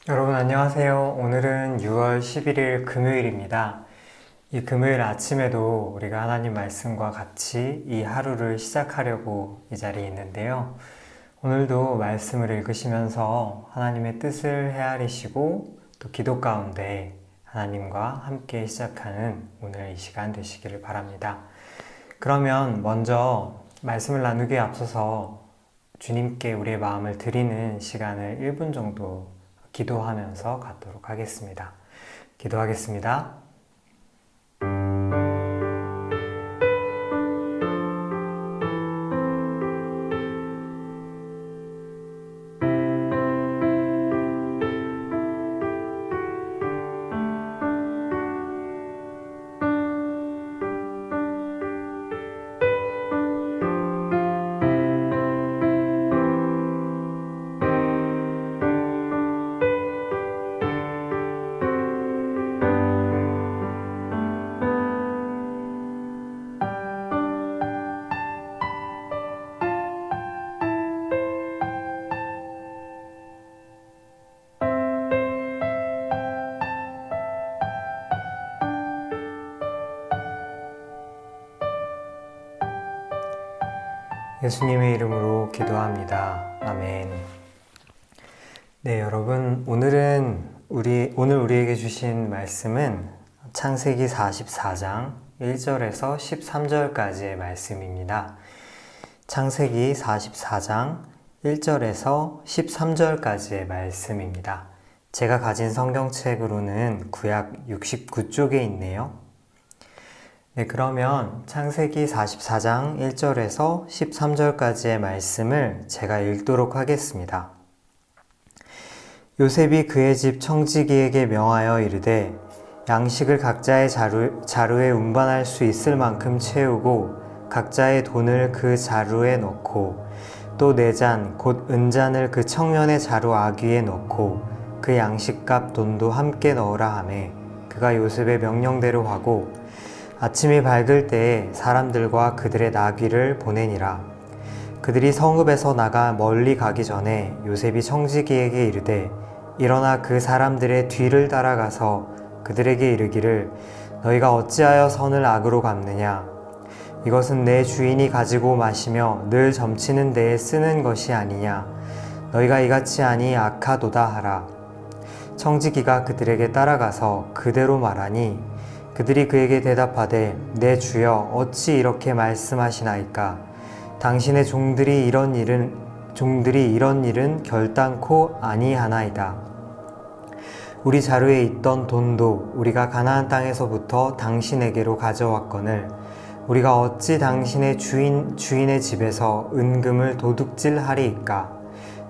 여러분 안녕하세요. 오늘은 6월 11일 금요일입니다. 이 금요일 아침에도 우리가 하나님 말씀과 같이 이 하루를 시작하려고 이 자리에 있는데요. 오늘도 말씀을 읽으시면서 하나님의 뜻을 헤아리시고 또 기도 가운데 하나님과 함께 시작하는 오늘 이 시간 되시기를 바랍니다. 그러면 먼저 말씀을 나누기에 앞서서 주님께 우리의 마음을 드리는 시간을 1분 정도 기도하면서 갖도록 하겠습니다. 기도하겠습니다. 예수님의 이름으로 기도합니다. 아멘. 네, 여러분, 오늘 우리에게 주신 말씀은 창세기 44장 1절에서 13절까지의 말씀입니다. 창세기 44장 1절에서 13절까지의 말씀입니다. 제가 가진 성경책으로는 구약 69쪽에 있네요. 네, 그러면 창세기 44장 1절에서 13절까지의 말씀을 제가 읽도록 하겠습니다. 요셉이 그의 집 청지기에게 명하여 이르되 양식을 각자의 자루에 운반할 수 있을 만큼 채우고 각자의 돈을 그 자루에 넣고 또 네 잔 곧 은잔을 그 청년의 자루 아귀에 넣고 그 양식값 돈도 함께 넣으라 하매 그가 요셉의 명령대로 하고 아침이 밝을 때에 사람들과 그들의 나귀를 보내니라. 그들이 성읍에서 나가 멀리 가기 전에 요셉이 청지기에게 이르되 일어나 그 사람들의 뒤를 따라가서 그들에게 이르기를 너희가 어찌하여 선을 악으로 갚느냐. 이것은 내 주인이 가지고 마시며 늘 점치는 데에 쓰는 것이 아니냐. 너희가 이같이 하니 악하도다 하라. 청지기가 그들에게 따라가서 그대로 말하니 그들이 그에게 대답하되 내 주여 어찌 이렇게 말씀하시나이까. 당신의 종들이 이런 일은 결단코 아니하나이다. 우리 자루에 있던 돈도 우리가 가나안 땅에서부터 당신에게로 가져왔거늘 우리가 어찌 당신의 주인의 집에서 은금을 도둑질하리이까.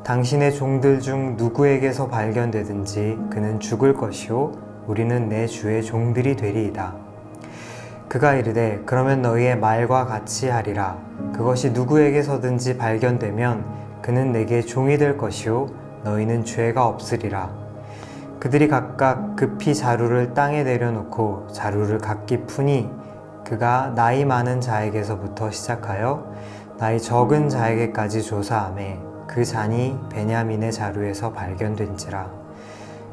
당신의 종들 중 누구에게서 발견되든지 그는 죽을 것이요 우리는 내 주의 종들이 되리이다. 그가 이르되 그러면 너희의 말과 같이 하리라. 그것이 누구에게서든지 발견되면 그는 내게 종이 될 것이요 너희는 죄가 없으리라. 그들이 각각 급히 자루를 땅에 내려놓고 자루를 각기 푸니 그가 나이 많은 자에게서부터 시작하여 나이 적은 자에게까지 조사하매 그 잔이 베냐민의 자루에서 발견된지라.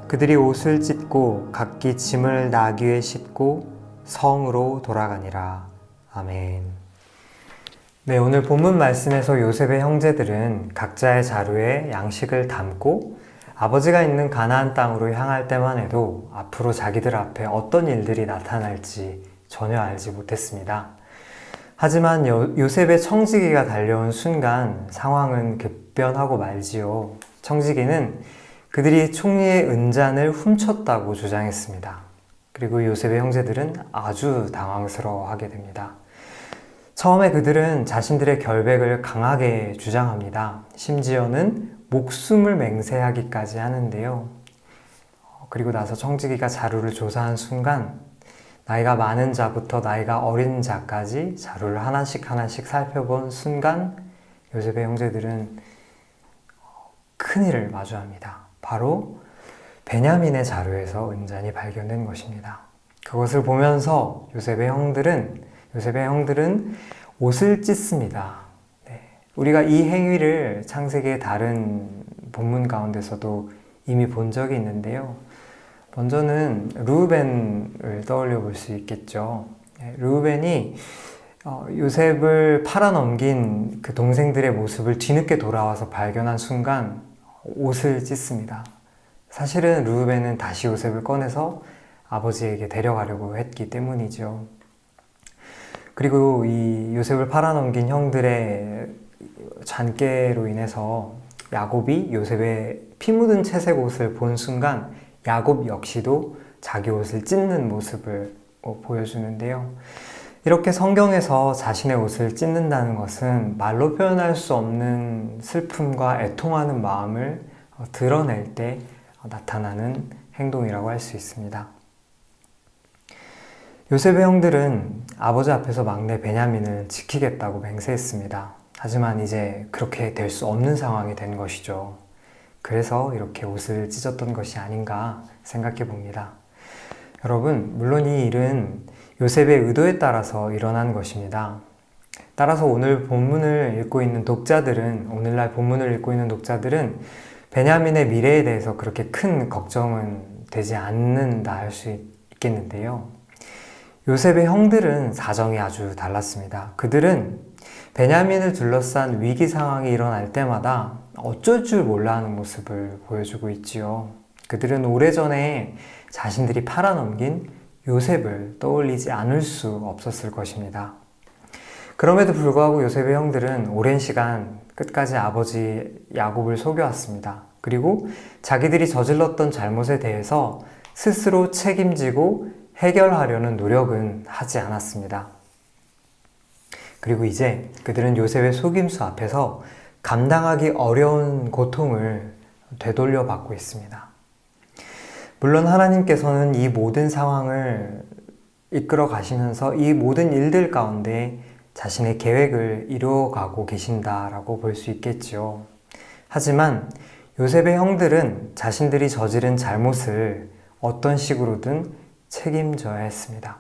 그들이 옷을 찢고 각기 짐을 나귀에 싣고 성으로 돌아가니라. 아멘. 네, 오늘 본문 말씀에서 요셉의 형제들은 각자의 자루에 양식을 담고 아버지가 있는 가나안 땅으로 향할 때만 해도 앞으로 자기들 앞에 어떤 일들이 나타날지 전혀 알지 못했습니다. 하지만 요셉의 청지기가 달려온 순간 상황은 급변하고 말지요. 청지기는 그들이 총리의 은잔을 훔쳤다고 주장했습니다. 그리고 요셉의 형제들은 아주 당황스러워하게 됩니다. 처음에 그들은 자신들의 결백을 강하게 주장합니다. 심지어는 목숨을 맹세하기까지 하는데요. 그리고 나서 청지기가 자루를 조사한 순간 나이가 많은 자부터 나이가 어린 자까지 자루를 하나씩 살펴본 순간 요셉의 형제들은 큰일을 마주합니다. 바로 베냐민의 자루에서 은잔이 발견된 것입니다. 그것을 보면서 요셉의 형들은 옷을 찢습니다. 네. 우리가 이 행위를 창세기의 다른 본문 가운데서도 이미 본 적이 있는데요. 먼저는 르우벤을 떠올려 볼 수 있겠죠. 르우벤이 요셉을 팔아넘긴 그 동생들의 모습을 뒤늦게 돌아와서 발견한 순간 옷을 찢습니다. 사실은 르우벤은 다시 요셉을 꺼내서 아버지에게 데려가려고 했기 때문이죠. 그리고 이 요셉을 팔아넘긴 형들의 잔꾀로 인해서 야곱이 요셉의 피 묻은 채색 옷을 본 순간 야곱 역시도 자기 옷을 찢는 모습을 보여주는데요. 이렇게 성경에서 자신의 옷을 찢는다는 것은 말로 표현할 수 없는 슬픔과 애통하는 마음을 드러낼 때 나타나는 행동이라고 할 수 있습니다. 요셉의 형들은 아버지 앞에서 막내 베냐민을 지키겠다고 맹세했습니다. 하지만 이제 그렇게 될 수 없는 상황이 된 것이죠. 그래서 이렇게 옷을 찢었던 것이 아닌가 생각해 봅니다. 여러분, 물론 이 일은 요셉의 의도에 따라서 일어난 것입니다. 따라서 오늘날 본문을 읽고 있는 독자들은 베냐민의 미래에 대해서 그렇게 큰 걱정은 되지 않는다 할 수 있겠는데요. 요셉의 형들은 사정이 아주 달랐습니다. 그들은 베냐민을 둘러싼 위기 상황이 일어날 때마다 어쩔 줄 몰라 하는 모습을 보여주고 있지요. 그들은 오래전에 자신들이 팔아넘긴 요셉을 떠올리지 않을 수 없었을 것입니다. 그럼에도 불구하고 요셉의 형들은 오랜 시간 끝까지 아버지 야곱을 속여왔습니다. 그리고 자기들이 저질렀던 잘못에 대해서 스스로 책임지고 해결하려는 노력은 하지 않았습니다. 그리고 이제 그들은 요셉의 속임수 앞에서 감당하기 어려운 고통을 되돌려 받고 있습니다. 물론 하나님께서는 이 모든 상황을 이끌어 가시면서 이 모든 일들 가운데 자신의 계획을 이루어가고 계신다라고 볼 수 있겠지요. 하지만 요셉의 형들은 자신들이 저지른 잘못을 어떤 식으로든 책임져야 했습니다.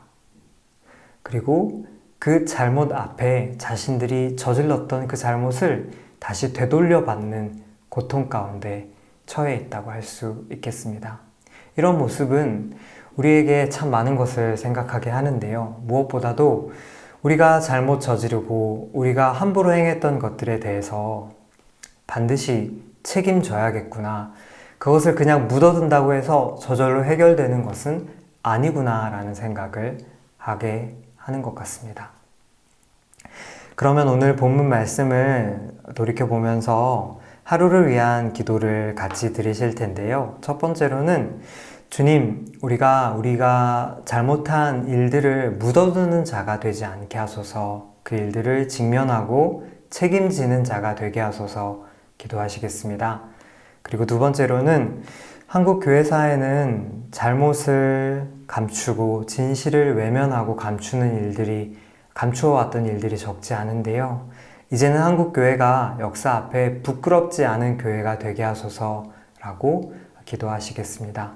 그리고 그 잘못 앞에 자신들이 저질렀던 그 잘못을 다시 되돌려받는 고통 가운데 처해 있다고 할 수 있겠습니다. 이런 모습은 우리에게 참 많은 것을 생각하게 하는데요. 무엇보다도 우리가 잘못 저지르고 우리가 함부로 행했던 것들에 대해서 반드시 책임져야겠구나. 그것을 그냥 묻어둔다고 해서 저절로 해결되는 것은 아니구나 라는 생각을 하게 하는 것 같습니다. 그러면 오늘 본문 말씀을 돌이켜보면서 하루를 위한 기도를 같이 드리실 텐데요. 첫 번째로는 주님, 우리가 잘못한 일들을 묻어두는 자가 되지 않게 하소서, 그 일들을 직면하고 책임지는 자가 되게 하소서 기도하시겠습니다. 그리고 두 번째로는 한국 교회사에는 잘못을 감추고 진실을 외면하고 감추어왔던 일들이 적지 않은데요. 이제는 한국 교회가 역사 앞에 부끄럽지 않은 교회가 되게 하소서라고 기도하시겠습니다.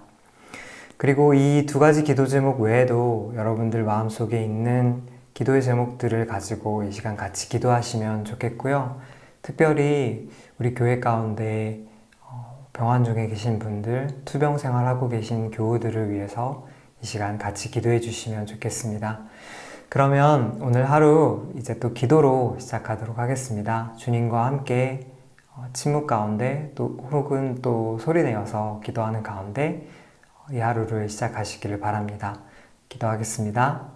그리고 이 두 가지 기도 제목 외에도 여러분들 마음속에 있는 기도의 제목들을 가지고 이 시간 같이 기도하시면 좋겠고요. 특별히 우리 교회 가운데 병환 중에 계신 분들, 투병 생활하고 계신 교우들을 위해서 이 시간 같이 기도해 주시면 좋겠습니다. 그러면 오늘 하루 이제 또 기도로 시작하도록 하겠습니다. 주님과 함께 침묵 가운데 혹은 또 소리내어서 기도하는 가운데 이 하루를 시작하시기를 바랍니다. 기도하겠습니다.